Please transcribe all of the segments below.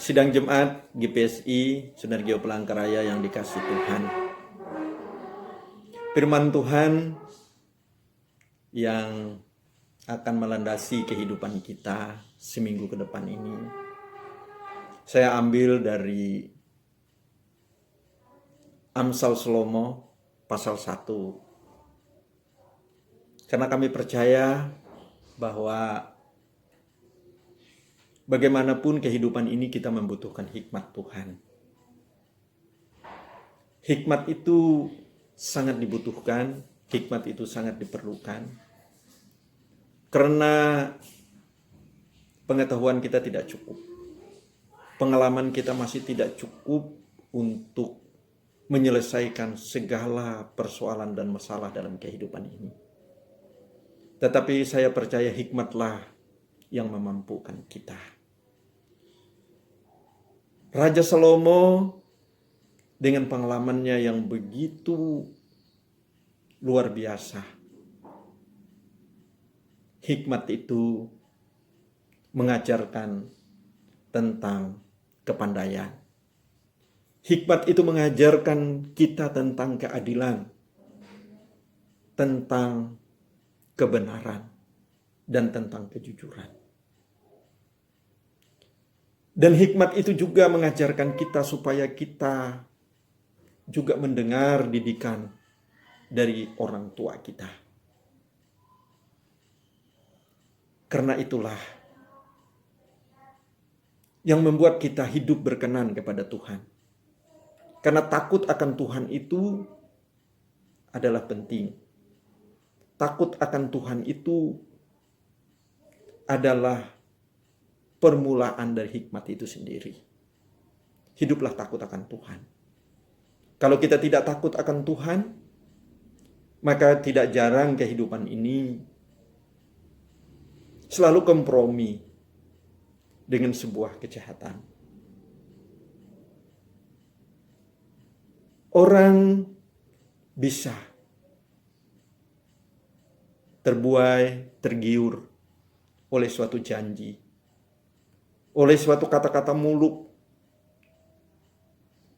Sidang Jemaat GPSI Sunargio Palangkaraya yang dikasih Tuhan. Firman Tuhan yang akan melandasi kehidupan kita seminggu ke depan ini, saya ambil dari Amsal Salomo pasal 1. Karena kami percaya bahwa bagaimanapun kehidupan ini kita membutuhkan hikmat Tuhan. Hikmat itu sangat dibutuhkan, hikmat itu sangat diperlukan. Karena pengetahuan kita tidak cukup. Pengalaman kita masih tidak cukup untuk menyelesaikan segala persoalan dan masalah dalam kehidupan ini. Tetapi saya percaya hikmatlah yang memampukan kita. Raja Salomo dengan pengalamannya yang begitu luar biasa, hikmat itu mengajarkan tentang kepandaian. Hikmat itu mengajarkan kita tentang keadilan, tentang kebenaran, dan tentang kejujuran. Dan hikmat itu juga mengajarkan kita supaya kita juga mendengar didikan dari orang tua kita. Karena itulah yang membuat kita hidup berkenan kepada Tuhan. Karena takut akan Tuhan itu adalah penting. Takut akan Tuhan itu adalah permulaan dari hikmat itu sendiri. Hiduplah takut akan Tuhan. Kalau kita tidak takut akan Tuhan, maka tidak jarang kehidupan ini selalu kompromi dengan sebuah kejahatan. Orang bisa terbuai, tergiur oleh suatu janji, oleh suatu kata-kata muluk.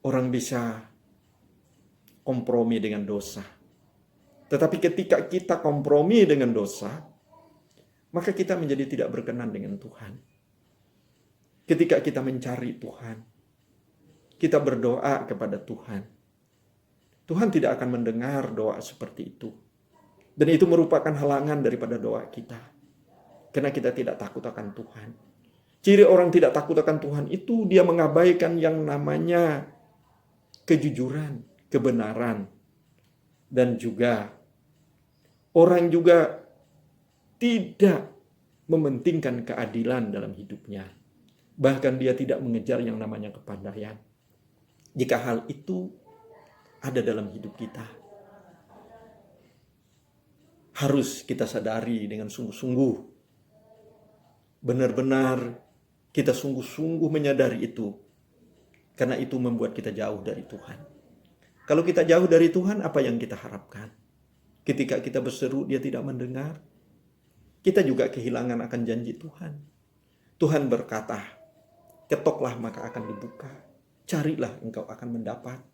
Orang bisa kompromi dengan dosa. Tetapi ketika kita kompromi dengan dosa, maka kita menjadi tidak berkenan dengan Tuhan. Ketika kita mencari Tuhan, kita berdoa kepada Tuhan, Tuhan tidak akan mendengar doa seperti itu. Dan itu merupakan halangan daripada doa kita. Karena kita tidak takut akan Tuhan. Ciri orang tidak takut akan Tuhan itu dia mengabaikan yang namanya kejujuran, kebenaran. Dan juga orang juga tidak mementingkan keadilan dalam hidupnya. Bahkan dia tidak mengejar yang namanya kepandaian. Jika hal itu ada dalam hidup kita, harus kita sadari dengan sungguh-sungguh. Benar-benar kita sungguh-sungguh menyadari itu. Karena itu membuat kita jauh dari Tuhan. Kalau kita jauh dari Tuhan, apa yang kita harapkan? Ketika kita berseru, dia tidak mendengar. Kita juga kehilangan akan janji Tuhan. Tuhan berkata, ketoklah maka akan dibuka. Carilah engkau akan mendapat.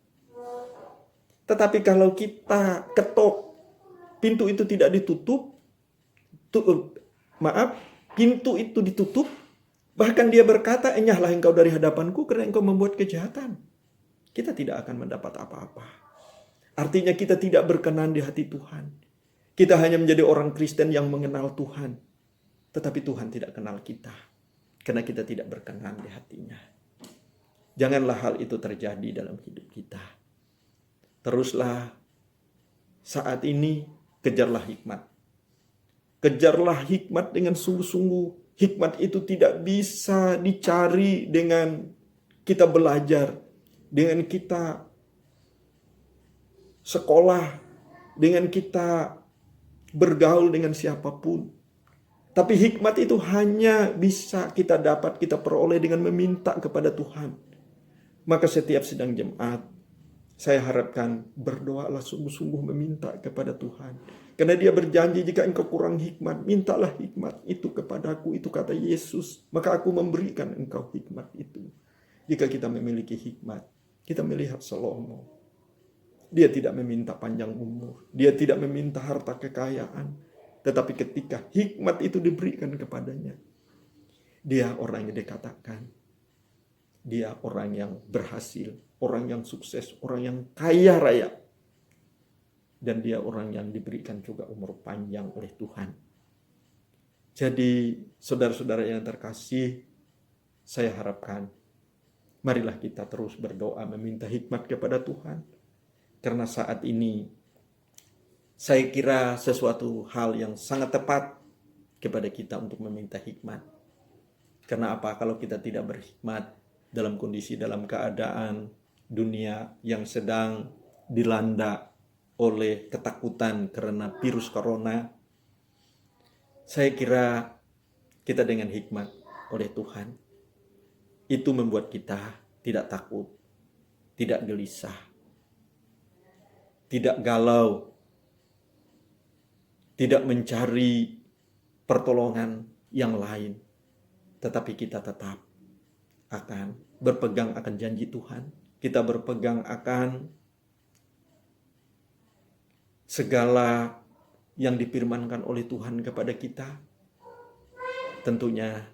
Tetapi kalau kita ketok, pintu itu tidak ditutup. Pintu itu ditutup. Bahkan dia berkata, enyahlah engkau dari hadapanku karena engkau membuat kejahatan. Kita tidak akan mendapat apa-apa. Artinya kita tidak berkenan di hati Tuhan. Kita hanya menjadi orang Kristen yang mengenal Tuhan. Tetapi Tuhan tidak kenal kita. Karena kita tidak berkenan di hatinya. Janganlah hal itu terjadi dalam hidup kita. Teruslah saat ini kejarlah hikmat. Kejarlah hikmat dengan sungguh-sungguh. Hikmat itu tidak bisa dicari dengan kita belajar, dengan kita sekolah, dengan kita bergaul dengan siapapun. Tapi hikmat itu hanya bisa kita dapat, kita peroleh dengan meminta kepada Tuhan. Maka setiap sidang jemaat, saya harapkan berdoalah sungguh-sungguh meminta kepada Tuhan. Karena dia berjanji jika engkau kurang hikmat, mintalah hikmat itu kepadaku. Itu kata Yesus. Maka aku memberikan engkau hikmat itu. Jika kita memiliki hikmat, kita melihat Salomo. Dia tidak meminta panjang umur, dia tidak meminta harta kekayaan, tetapi ketika hikmat itu diberikan kepadanya, dia orang yang dikatakan, dia orang yang berhasil, orang yang sukses, orang yang kaya raya. Dan dia orang yang diberikan juga umur panjang oleh Tuhan. Jadi saudara-saudara yang terkasih, saya harapkan marilah kita terus berdoa meminta hikmat kepada Tuhan. Karena saat ini saya kira sesuatu hal yang sangat tepat kepada kita untuk meminta hikmat. Karena apa? Kalau kita tidak berhikmat dalam kondisi, dalam keadaan dunia yang sedang dilanda oleh ketakutan karena virus corona, saya kira kita dengan hikmat oleh Tuhan, itu membuat kita tidak takut, tidak gelisah, tidak galau, tidak mencari pertolongan yang lain, tetapi kita tetap akan berpegang akan janji Tuhan. Kita berpegang akan segala yang difirmankan oleh Tuhan kepada kita. Tentunya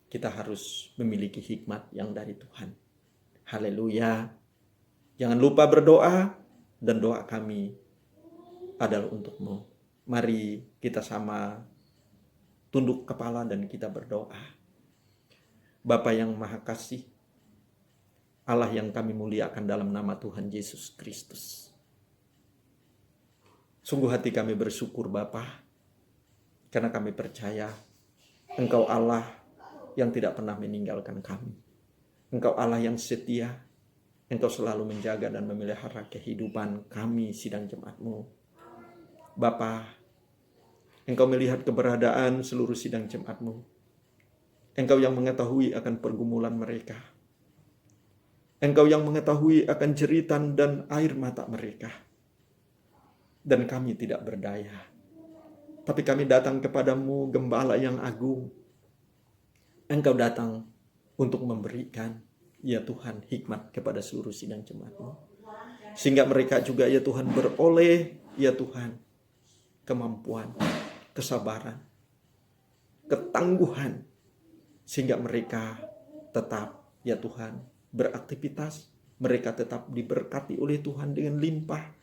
kita harus memiliki hikmat yang dari Tuhan. Haleluya. Jangan lupa berdoa, dan doa kami adalah untukmu. Mari kita sama tunduk kepala dan kita berdoa. Bapa yang Maha Kasih, Allah yang kami muliakan dalam nama Tuhan Yesus Kristus. Sungguh hati kami bersyukur Bapa, karena kami percaya Engkau Allah yang tidak pernah meninggalkan kami. Engkau Allah yang setia, Engkau selalu menjaga dan memelihara kehidupan kami sidang jemaat-Mu. Bapa, Engkau melihat keberadaan seluruh sidang jemaat-Mu. Engkau yang mengetahui akan pergumulan mereka. Engkau yang mengetahui akan jeritan dan air mata mereka. Dan kami tidak berdaya. Tapi kami datang kepadamu, Gembala yang agung. Engkau datang untuk memberikan, ya Tuhan, hikmat kepada seluruh sidang jemaat-Mu. Sehingga mereka juga, ya Tuhan, beroleh, ya Tuhan, kemampuan, kesabaran, ketangguhan. Sehingga mereka tetap, ya Tuhan, beraktivitas. Mereka tetap diberkati oleh Tuhan dengan limpah.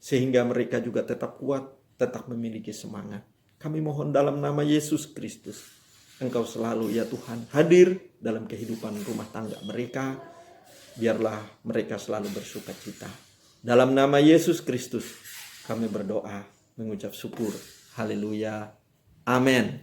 Sehingga mereka juga tetap kuat, tetap memiliki semangat. Kami mohon dalam nama Yesus Kristus, Engkau selalu, ya Tuhan, hadir dalam kehidupan rumah tangga mereka. Biarlah mereka selalu bersuka cita. Dalam nama Yesus Kristus, kami berdoa, mengucap syukur. Haleluya. Amin.